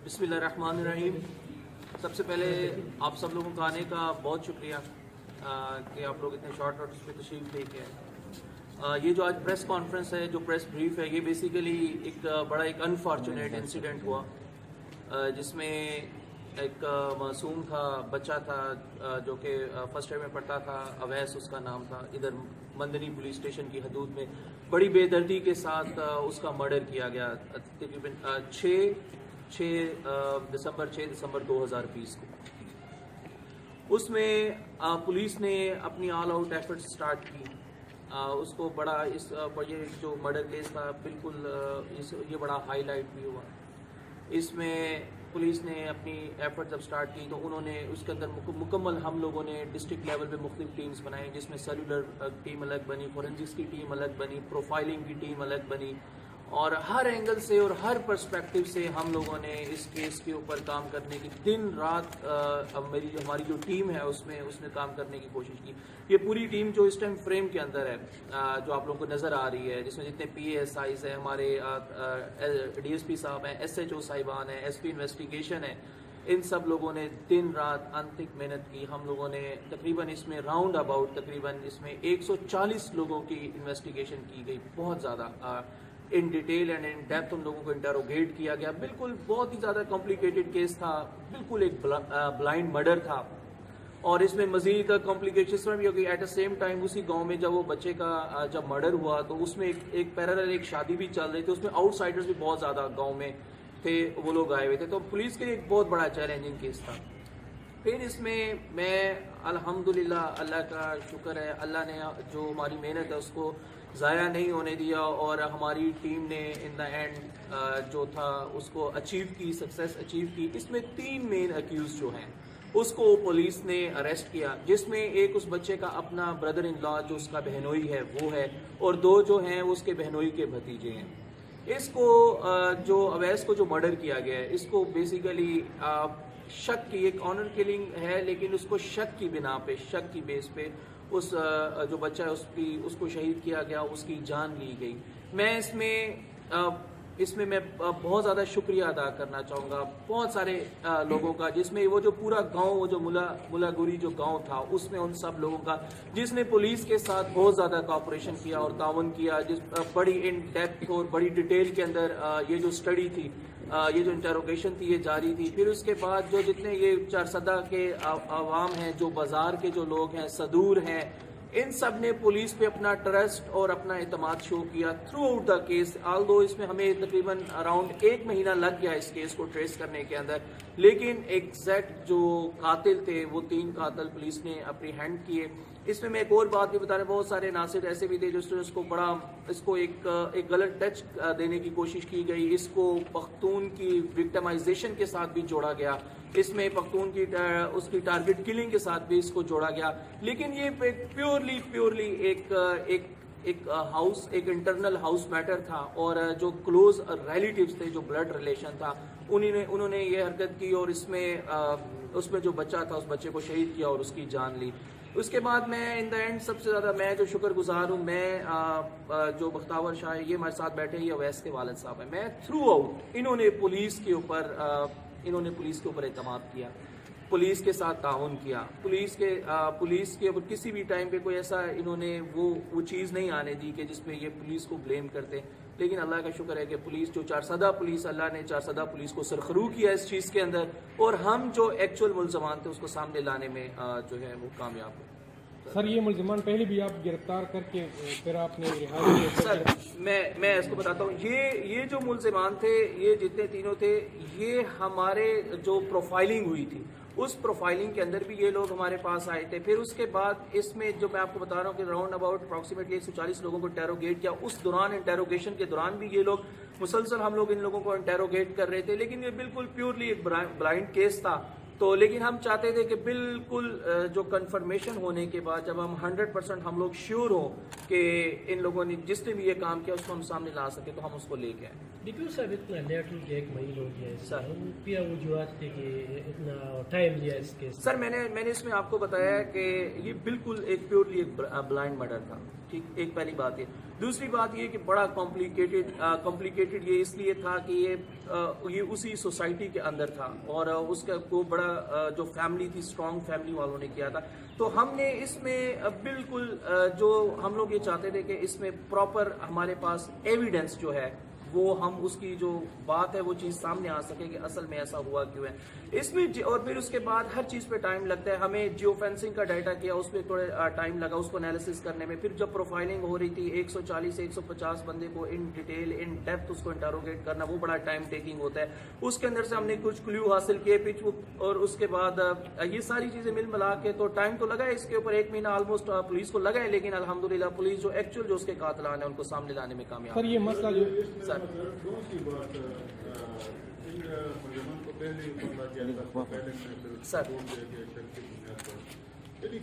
بسم اللہ الرحمن الرحیم۔ سب سے پہلے آپ سب لوگوں کا آنے کا بہت شکریہ کہ آپ لوگ اتنے شارٹ نوٹس پہ تشریف لے کے آئے۔ یہ جو آج پریس کانفرنس ہے، جو پریس بریف ہے، یہ بیسیکلی ایک انفارچونیٹ انسیڈنٹ ہوا جس میں ایک معصوم تھا، بچہ تھا جو کہ فرسٹ ایئر میں پڑھتا تھا، اویس اس کا نام تھا، ادھر مندنی پولیس اسٹیشن کی حدود میں بڑی بے دردی کے ساتھ اس کا مرڈر کیا گیا تقریباً 6 دسمبر 2020 کو۔ اس میں پولیس نے اپنی آل آؤٹ ایفرٹ سٹارٹ کی۔ اس کو بڑا یہ جو مرڈر کیس تھا بالکل یہ بڑا ہائی لائٹ بھی ہوا۔ اس میں پولیس نے اپنی ایفرٹ جب سٹارٹ کی تو انہوں نے اس کے اندر مکمل ہم لوگوں نے ڈسٹرکٹ لیول پہ مختلف ٹیمز بنائی، جس میں سیلولر ٹیم الگ بنی، فورینسکس کی ٹیم الگ بنی، پروفائلنگ کی ٹیم الگ بنی، اور ہر اینگل سے اور ہر پرسپیکٹیو سے ہم لوگوں نے اس کیس کے اوپر کام کرنے کی دن رات ہماری جو ٹیم ہے اس نے کام کرنے کی کوشش کی۔ یہ پوری ٹیم جو اس ٹائم فریم کے اندر ہے، جو آپ لوگوں کو نظر آ رہی ہے، جس میں جتنے پی ایس آئیز ہیں، ہمارے ڈی ایس پی صاحب ہیں، ایس ایچ او صاحبان ہیں، ایس پی انویسٹیگیشن ہے، ان سب لوگوں نے دن رات انتھک محنت کی۔ ہم لوگوں نے تقریباً اس میں راؤنڈ اباؤٹ تقریباً اس میں 140 لوگوں کی انویسٹیگیشن کی گئی، بہت زیادہ in detail and in depth ان لوگوں کو انٹروگیٹ کیا گیا۔ بالکل بہت ہی زیادہ کمپلیکیٹڈ کیس تھا، بالکل ایک بلائنڈ مرڈر تھا، اور اس میں مزید کمپلیکیشنز بھی ہو گئی۔ ایٹ اے سیم ٹائم اسی گاؤں میں جب وہ بچے کا جب مرڈر ہوا تو اس میں ایک پیرالل ایک شادی بھی چل رہی تھی، اس میں آؤٹ سائڈرز بھی بہت زیادہ گاؤں میں تھے، وہ لوگ آئے ہوئے تھے، تو پولیس کے لیے ایک بہت بڑا چیلنجنگ کیس تھا۔ پھر اس میں میں الحمدللہ اللہ کا شکر ہے، اللہ نے جو ہماری محنت ہے اس کو ضائع نہیں ہونے دیا، اور ہماری ٹیم نے ان دا اینڈ جو تھا اس کو اچیو کی، سکسیس اچیو کی۔ اس میں 3 مین اکیوز جو ہیں اس کو پولیس نے اریسٹ کیا، جس میں ایک اس بچے کا اپنا بردر ان لا جو اس کا بہنوئی ہے وہ ہے، اور 2 جو ہیں وہ اس کے بہنوئی کے بھتیجے ہیں۔ اس کو جو اویس کو جو مرڈر کیا گیا ہے، اس کو بیسیکلی شک کی ایک آنر کلنگ ہے، لیکن اس کو شک کی بنا پہ، شک کی بیس پہ اس جو بچہ ہے اس کو شہید کیا گیا، اس کی جان لی گئی۔ میں اس میں میں بہت زیادہ شکریہ ادا کرنا چاہوں گا بہت سارے لوگوں کا، جس میں وہ جو پورا گاؤں، وہ جو ملا گوری جو گاؤں تھا، اس میں ان سب لوگوں کا جس نے پولیس کے ساتھ بہت زیادہ کوآپریشن کیا اور تعاون کیا، جس بڑی ان ڈیپتھ اور بڑی ڈیٹیل کے اندر یہ جو اسٹڈی تھی، یہ جو انٹروگیشن تھی، یہ جاری تھی۔ پھر اس کے بعد جو جتنے یہ چارسدہ کے عوام ہیں، جو بازار کے جو لوگ ہیں، صدور ہیں، ان سب نے پولیس پہ اپنا ٹرسٹ اور اپنا اعتماد شو کیا تھرو آؤٹ دا کیس۔ آلدو اس میں ہمیں تقریباً اراؤنڈ 1 مہینہ لگ گیا اس کیس کو ٹریس کرنے کے اندر، لیکن ایگزیکٹ جو قاتل تھے وہ 3 قاتل پولیس نے اپنی ہینڈ کیے۔ اس میں ایک اور بات بھی بتا رہے، بہت سارے ناصر ایسے بھی تھے جس نے اس کو ایک غلط ٹچ دینے کی کوشش کی گئی، اس کو پختون کی وکٹمائزیشن کے ساتھ بھی جوڑا گیا، اس میں پختون کی اس کی ٹارگٹ کلنگ کے ساتھ بھی اس کو جوڑا گیا، لیکن یہ پیورلی ایک ہاؤس، ایک انٹرنل ہاؤس میٹر تھا، اور جو کلوز ریلیٹیوز تھے، جو بلڈ ریلیشن تھا، انہوں نے یہ حرکت کی، اور اس میں جو بچہ تھا اس بچے کو شہید کیا اور اس کی جان لی۔ اس کے بعد میں ان دا اینڈ سب سے زیادہ میں جو شکر گزار ہوں، میں جو بختاور شاہ یہ ہمارے ساتھ بیٹھے، یہ اویس کے والد صاحب ہیں، میں تھرو آؤٹ انہوں نے پولیس کے اوپر اعتماد کیا، پولیس کے ساتھ تعاون کیا، پولیس کے اوپر کسی بھی ٹائم پہ کوئی ایسا انہوں نے وہ چیز نہیں آنے دی کہ جس پہ یہ پولیس کو بلیم کرتے۔ لیکن اللہ کا شکر ہے کہ پولیس جو چارسدہ پولیس، اللہ نے چارسدہ پولیس کو سرخرو کیا اس چیز کے اندر، اور ہم جو ایکچوئل ملزمان تھے اس کو سامنے لانے میں جو ہے وہ کامیاب ہوئے۔ سر یہ ملزمان پہلے بھی آپ گرفتار کر کے پھر آپ نے رہائی کی؟ سر میں اس کو بتاتا ہوں، یہ جو ملزمان تھے، یہ جتنے تینوں تھے، یہ ہمارے جو پروفائلنگ ہوئی تھی اس پروفائلنگ کے اندر بھی یہ لوگ ہمارے پاس آئے تھے۔ پھر اس کے بعد اس میں جو میں آپ کو بتا رہا ہوں کہ راؤنڈ اباؤٹ اپروکسیمیٹلی 140 لوگوں کو انٹیروگیٹ کیا، اس دوران انٹیروگیشن کے دوران بھی یہ لوگ مسلسل ہم لوگ ان لوگوں کو انٹیروگیٹ کر رہے تھے، لیکن یہ بالکل پیورلی ایک بلائنڈ کیس تھا۔ تو لیکن ہم چاہتے تھے کہ بالکل جو کنفرمیشن ہونے کے بعد جب ہم 100% ہم لوگ شیور ہوں کہ ان لوگوں نے جس نے بھی یہ کام کیا اس کو ہم سامنے لا سکے، تو ہم اس کو لے کے آئے۔ ڈپیو صاحب اتنا لیٹ ہو گیا 1 مہینہ ہو گیا ہے سر کیا وجوہات تھے کہ اتنا ٹائم لیا اس کے سر میں نے اس میں آپ کو بتایا کہ یہ بالکل ایک پیورلی ایک بلائنڈ مرڈر تھا ٹھیک ایک پہلی بات یہ دوسری بات یہ کہ بڑا کمپلیکیٹڈ یہ اس لیے تھا کہ یہ اسی سوسائٹی کے اندر تھا اور اس کا کو بڑا جو فیملی تھی اسٹرانگ فیملی والوں نے کیا تھا تو ہم نے اس میں بالکل جو ہم لوگ یہ چاہتے تھے کہ اس میں پراپر ہمارے پاس ایویڈنس جو ہے وہ ہم اس کی جو بات ہے وہ چیز سامنے آ سکے کہ اصل میں ایسا ہوا کیوں ہے اس میں اور پھر اس کے بعد ہر چیز پہ ٹائم لگتا ہے ہمیں جیو فینسنگ کا ڈیٹا کیا اس پہ تھوڑا ٹائم لگا اس کو انالیسس کرنے میں پھر جب پروفائلنگ ہو رہی تھی 140 سے 150 بندے کو ان ڈیٹیل ان ڈیپتھ اس کو انٹروگیٹ کرنا وہ بڑا ٹائم ٹیکنگ ہوتا ہے اس کے اندر سے ہم نے کچھ کلیو حاصل کیے اور اس کے بعد یہ ساری چیزیں مل ملا کے تو ٹائم تو لگا ہے اس کے اوپر 1 مہینہ آلموسٹ پولیس کو لگا ہے لیکن الحمدللہ پولیس جو ایکچوئل جو اس کے قاتلان ہیں ان کو سامنے لانے میں کامیاب سر یہ مسئلہ جو سر سر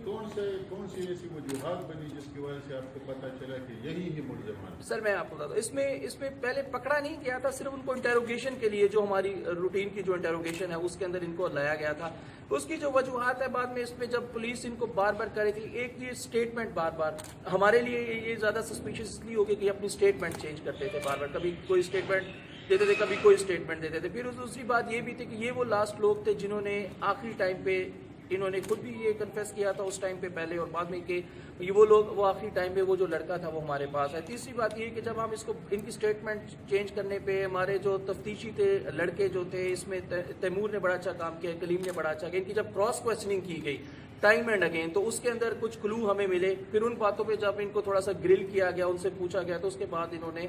کون سی ایسی وجوہات بنی جس کی وجہ سے آپ کو پتا چلا کہ یہی ہی ملزمان؟ سر میں آپ کو بتا دوں اس میں پہلے پکڑا نہیں گیا تھا صرف ان کو انٹروگیشن کے لیے جو ہماری روٹین کی جو انٹروگیشن ہے اس کے اندر ان کو لایا گیا تھا اس کی جو وجوہات ہے بعد میں اس میں جب پولیس ان کو بار بار کر رہی تھی ایک یہ اسٹیٹمنٹ بار بار ہمارے لیے یہ زیادہ سسپیشیس اس لیے ہو گئی کہ اپنی اسٹیٹمنٹ چینج کرتے تھے بار بار کبھی کوئی اسٹیٹمنٹ دیتے تھے کبھی کوئی اسٹیٹمنٹ دیتے تھے پھر دوسری بات یہ بھی تھی کہ یہ وہ لاسٹ لوگ تھے جنہوں نے آخری ٹائم پہ انہوں نے خود بھی یہ کنفیس کیا تھا اس ٹائم پہ پہلے اور بعد میں کہ یہ وہ لوگ وہ آخری ٹائم پہ وہ جو لڑکا تھا وہ ہمارے پاس ہے تیسری بات یہ کہ جب ہم اس کو ان کی اسٹیٹمنٹ چینج کرنے پہ ہمارے جو تفتیشی تھے لڑکے جو تھے اس میں تیمور نے بڑا اچھا کام کیا کلیم نے بڑا اچھا کیا ان کی جب کراس کوشچننگ کی گئی ٹائم اینڈ اگین تو اس کے اندر کچھ کلو ہمیں ملے پھر ان باتوں پہ جب ان کو تھوڑا سا گرل کیا گیا ان سے پوچھا گیا تو اس کے بعد انہوں نے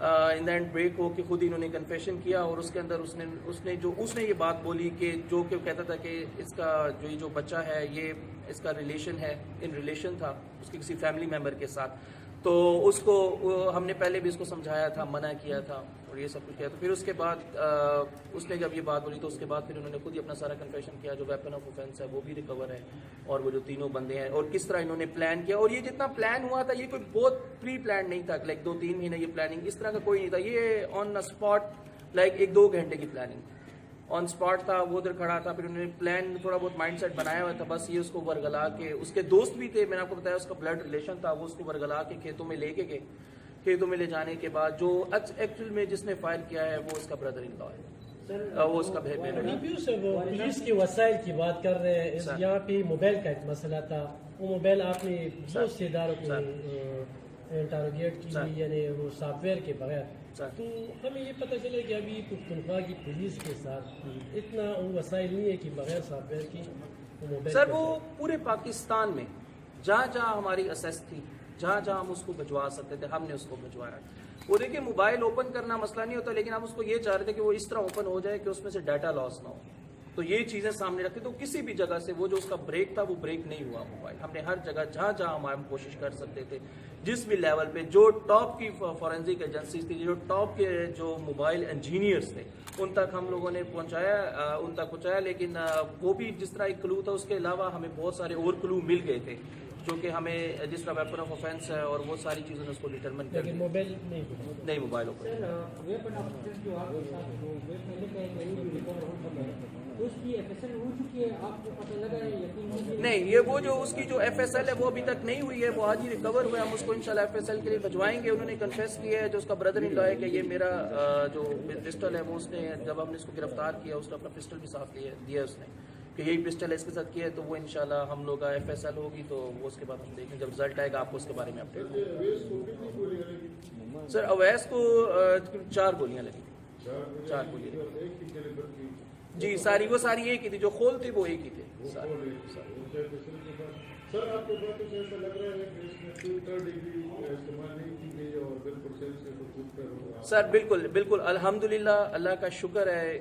ان دا اینڈ بریک ہو کہ خود انہوں نے کنفیشن کیا اور اس کے اندر اس نے یہ بات بولی کہ جو کہ کہتا تھا کہ اس کا جو بچہ ہے یہ اس کا ریلیشن ہے ان ریلیشن تھا اس کے کسی فیملی ممبر کے ساتھ تو اس کو ہم نے پہلے بھی اس کو سمجھایا تھا منع کیا تھا اور یہ سب کچھ کیا تو پھر اس کے بعد اس نے جب یہ بات بولی تو اس کے بعد پھر انہوں نے خود ہی اپنا سارا کنفیشن کیا جو ویپن آف اوفینس ہے وہ بھی ریکور ہے اور وہ جو تینوں بندے ہیں اور کس طرح انہوں نے پلان کیا اور یہ جتنا پلان ہوا تھا یہ کوئی بہت پری پلان نہیں تھا لائک 2-3 مہینے یہ پلاننگ اس طرح کا کوئی نہیں تھا یہ آن اسپاٹ لائک 1-2 گھنٹے کی پلاننگ آن اسپاٹ تھا وہ ادھر کھڑا تھا پھر انہوں نے پلان تھوڑا بہت مائنڈ سیٹ بنایا ہوا تھا بس یہ اس کو ورگلا کے اس کے دوست بھی تھے میں نے آپ کو بتایا اس کا بلڈ ریلیشن تھا وہ اس کو ورگلا کے کھیتوں میں لے کے گئے کھیتوں میں لے جانے کے بعد جو ایکچوئل میں جس نے فائر کیا ہے وہ اس کا بردر ان لا ہے وہ اس کا پولیس کے وسائل کی بات کر رہے ہیں یہاں پہ موبائل کا ایک مسئلہ تھا وہ موبائل آپ نے بہت سے اداروں کو انٹروگیٹ کی یعنی وہ سافٹ ویئر کے بغیر تو ہمیں یہ پتہ چلے کہ ابھی پختونخوا کی پولیس کے ساتھ اتنا وسائل نہیں ہے کہ بغیر سافٹ ویئر کی سر وہ پورے پاکستان میں جہاں جہاں ہماری اسیس تھی جہاں جہاں ہم اس کو بھجوا سکتے تھے ہم نے اس کو بھجوایا وہ دیکھیں موبائل اوپن کرنا مسئلہ نہیں ہوتا لیکن ہم اس کو یہ چاہ رہے تھے کہ وہ اس طرح اوپن ہو جائے کہ اس میں سے ڈیٹا لاس نہ ہو تو یہ چیزیں سامنے رکھتے تو کسی بھی جگہ سے وہ جو اس کا بریک تھا وہ بریک نہیں ہوا موبائل ہم نے ہر جگہ جہاں جہاں ہم کوشش کر سکتے تھے جس بھی لیول پہ جو ٹاپ کی فورینزک ایجنسیز تھی جو ٹاپ کے جو موبائل انجینئرس تھے ان تک ہم لوگوں نے پہنچایا لیکن وہ بھی جس طرح ایک کلو تھا اس کے علاوہ ہمیں بہت سارے اور کلو مل گئے تھے جو کہ ہمیں جس طرح ویپن آف اوفینس ہے اور وہ ساری چیزوں نے اس کو ڈیٹرمن کر دیا موبائل نہیں موبائل نہیں یہ وہ جو اس کی جو ایف ایس ایل ہے وہ ابھی تک نہیں ہوئی ہے وہ آج ہی ریکور ہوا ہے ہم اس کو انشاءاللہ ایف ایس ایل کے لیے بھجوائیں گے انہوں نے کنفیس کیا ہے جو اس کا بردر ان لا ہے کہ یہ میرا جو پسٹل ہے وہ اس نے جب ہم نے اس کو گرفتار کیا اس نے اپنا پسٹل بھی صاف دیا اس نے کہ یہی پسٹل ہے اس کے ساتھ کیا ہے تو وہ انشاءاللہ ہم لوگ کا ایف ایس ایل ہوگی تو وہ اس کے بعد ہم دیکھیں جب رزلٹ آئے گا آپ کو اس کے بارے میں اپڈیٹ سر اویس کو 4 گولیاں لگی 4 گولیاں جی ساری وہ ساری ایک ہی تھی جو خول تھی وہ ایک ہی تھے سر بالکل الحمدللہ اللہ کا شکر ہے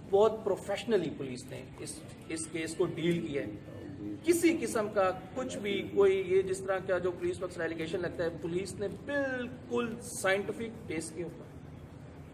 بہت پروفیشنلی پولیس نے اس کیس کو ڈیل کیا ہے کسی قسم کا کچھ بھی کوئی یہ جس طرح کا جو پولیس وقت ایلیگیشن لگتا ہے پولیس نے بالکل سائنٹیفک بیس کے اوپر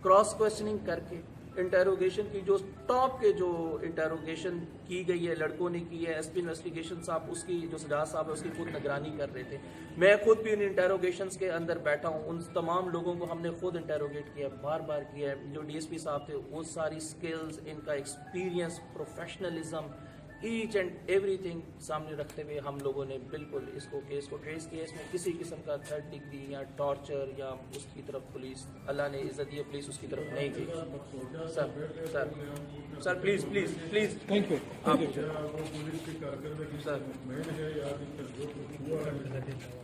کراس کوشچننگ کر کے انٹیروگیشن کی جو ٹاپ کے جو انٹیروگیشن کی گئی ہے لڑکوں نے کی ہے، ایس پی انویسٹیگیشن صاحب اس کی جو سجاد صاحب ہے اس کی خود نگرانی کر رہے تھے. میں خود بھی ان انٹیروگیشنز کے اندر بیٹھا ہوں. ان تمام لوگوں کو ہم نے خود انٹیروگیٹ کیا ہے، بار بار کیا ہے. جو ڈی ایس پی صاحب تھے وہ ساری سکلز، ان کا ایکسپیرینس، پروفیشنلزم، ایچ اینڈ ایوری تھنگ سامنے رکھتے ہوئے ہم لوگوں نے بالکل اس کو کیس کو ٹریس کیا. اس میں کسی قسم کا 3rd ڈگری یا ٹارچر یا اس کی طرف پولیس، اللہ نے عزت دی پولیس اس کی طرف نہیں گئی. Sir please please please thank you. کیا وہ پولیس کی کارکردگی سے مطمئن ہے یا ابھی تک جو کچھ ہوا ہے